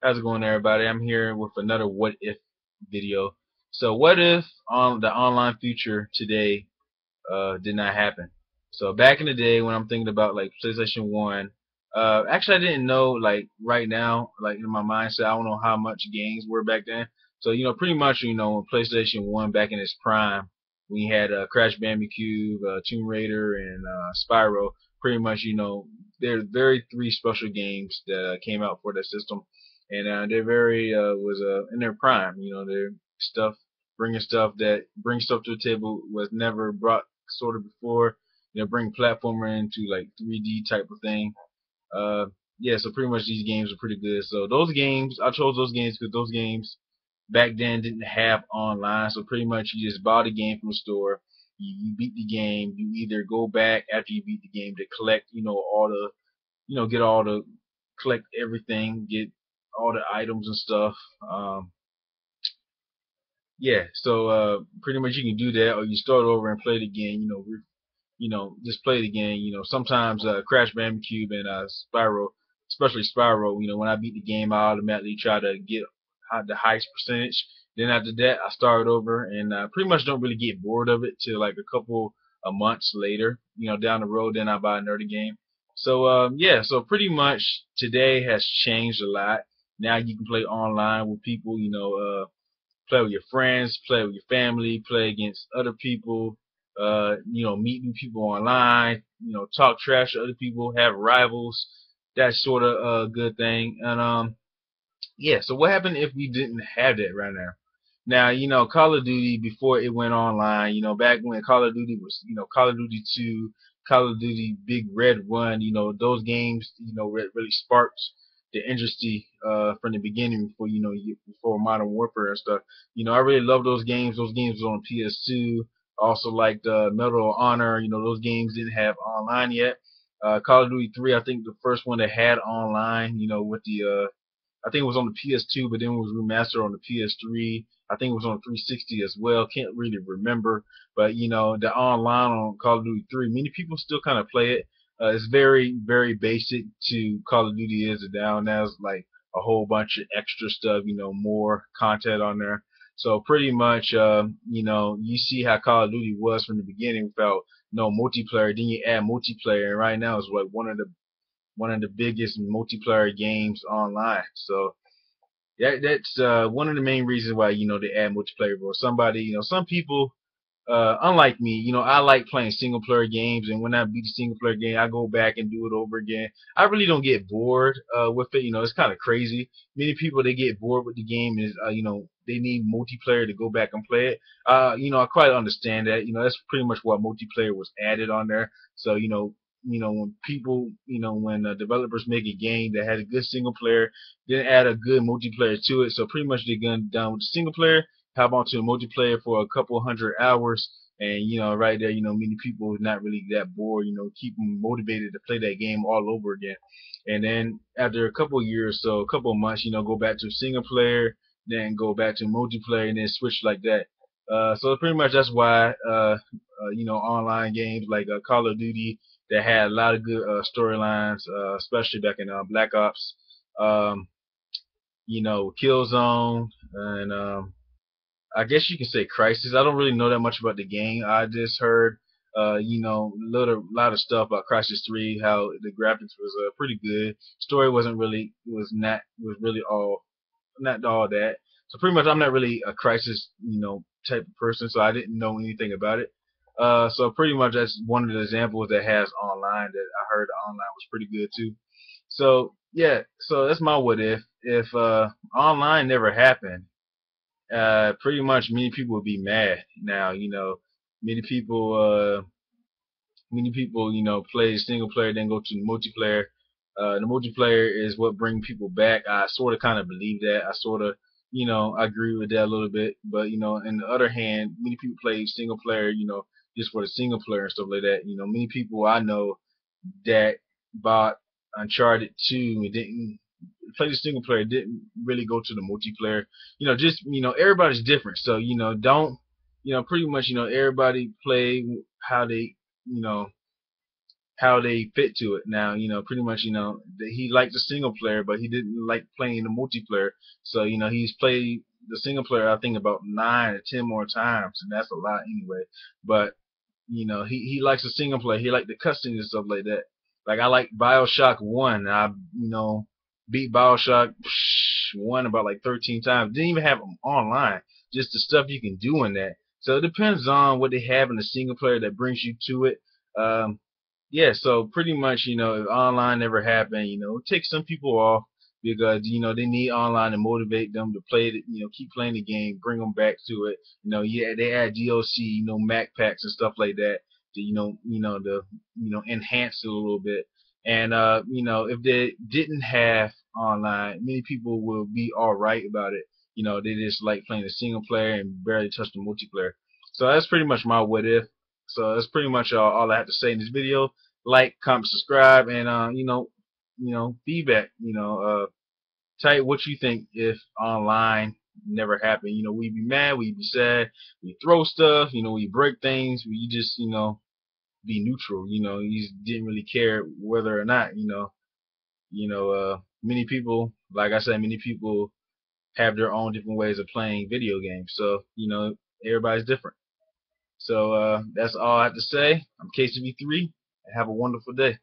How's it going, everybody? I'm here with another what if video. So, what if the online future today did not happen? So, back in the day when I'm thinking about like PlayStation 1, actually, I didn't know like right now, like in my mindset, I don't know how much games were back then. So, pretty much, when PlayStation 1 back in its prime, we had Crash Bandicoot, Tomb Raider, and Spyro. Pretty much, they're very three special games that came out for that system, and they're very was in their prime. Their stuff, bringing stuff that brings stuff to the table was never brought sort of before. Bring platformer into like 3D type of thing. Uh, yeah, so pretty much these games are pretty good. So those games, I chose those games because those games back then didn't have online. So pretty much you just bought the game from the store. You beat the game. You either go back after you beat the game to collect, all the, get all the, collect everything, get all the items and stuff. Yeah, so pretty much you can do that, or you start over and play it again. Just play it again. Sometimes Crash Bandicoot and Spyro, especially Spyro. When I beat the game, I automatically try to get the highest percentage. Then after that, I start over and pretty much don't really get bored of it till like a couple of months later. Down the road, then I buy another game. So yeah, so pretty much today has changed a lot. Now you can play online with people. Play with your friends, play with your family, play against other people, meet new people online, talk trash to other people, have rivals. That's sort of a good thing. And yeah, so what happened if we didn't have that right now? Now, Call of Duty before it went online, back when Call of Duty was, Call of Duty 2, Call of Duty Big Red One, those games, really sparked the industry from the beginning before, before Modern Warfare and stuff. I really love those games. Those games were on PS2. Also liked Medal of Honor. Those games didn't have online yet. Call of Duty 3, I think the first one that had online, with the I think it was on the PS2, but then it was remastered on the PS3. I think it was on 360 as well. Can't really remember, but the online on Call of Duty 3, many people still kind of play it. It's very, very basic to Call of Duty is now. Now it's like a whole bunch of extra stuff, more content on there. So pretty much, you see how Call of Duty was from the beginning without no multiplayer. Then you add multiplayer, and right now it's like one of the biggest multiplayer games online. So that's one of the main reasons why they add multiplayer. Or somebody, some people, unlike me, I like playing single player games, and when I beat a single player game, I go back and do it over again. I really don't get bored with it. It's kind of crazy. Many people they get bored with the game is they need multiplayer to go back and play it. I quite understand that. That's pretty much what multiplayer was added on there. So when people, when developers make a game that has a good single player, then add a good multiplayer to it. So pretty much they're done with the single player, hop onto a multiplayer for a couple hundred hours, and right there, many people are not really that bored. Keep them motivated to play that game all over again. And then after a couple of years, so a couple of months, go back to single player, then go back to multiplayer, and then switch like that. So pretty much that's why online games like Call of Duty that had a lot of good storylines, especially back in Black Ops, um, Killzone, and I guess you can say Crisis. I don't really know that much about the game. I just heard, lot of stuff about Crisis 3, how the graphics was pretty good. Story was really all not all that. So pretty much, I'm not really a Crisis, type of person, so I didn't know anything about it. So pretty much, that's one of the examples that has online that I heard online was pretty good too. So yeah, so that's my what if. If online never happened, pretty much many people would be mad. Now, many people, play single player, then go to the multiplayer. The multiplayer is what brings people back. I sort of kind of believe that. I sort of, I agree with that a little bit. But, on the other hand, many people play single player, just for the single player and stuff like that. Many people I know that bought Uncharted 2 and didn't play the single player, didn't really go to the multiplayer. Just everybody's different. So don't pretty much everybody play how they you know how they fit to it. Now, pretty much, he liked the single player, but he didn't like playing the multiplayer. So, he's played the single player, I think, about 9 or 10 more times, and that's a lot anyway. But, he likes the single player. He liked the cutscenes and stuff like that. Like, I like Bioshock 1. I, beat Bioshock 1 about like 13 times. Didn't even have them online. Just the stuff you can do in that. So it depends on what they have in the single player that brings you to it. Um, yeah, so pretty much, if online never happened, it takes some people off because, they need online to motivate them to play it, keep playing the game, bring them back to it. Yeah, they add DLC, Mac packs and stuff like that to, to, enhance it a little bit. And, if they didn't have online, many people will be alright about it. They just like playing the single player and barely touch the multiplayer. So that's pretty much my what if. So that's pretty much all I have to say in this video. Like, comment, subscribe, and feedback. Tell you what you think if online never happened. We'd be mad, we'd be sad, we throw stuff, we break things, we just be neutral. You just didn't really care whether or not. Many people, like I said, many people have their own different ways of playing video games. So everybody's different. So that's all I have to say. I'm KCB3. Have a wonderful day.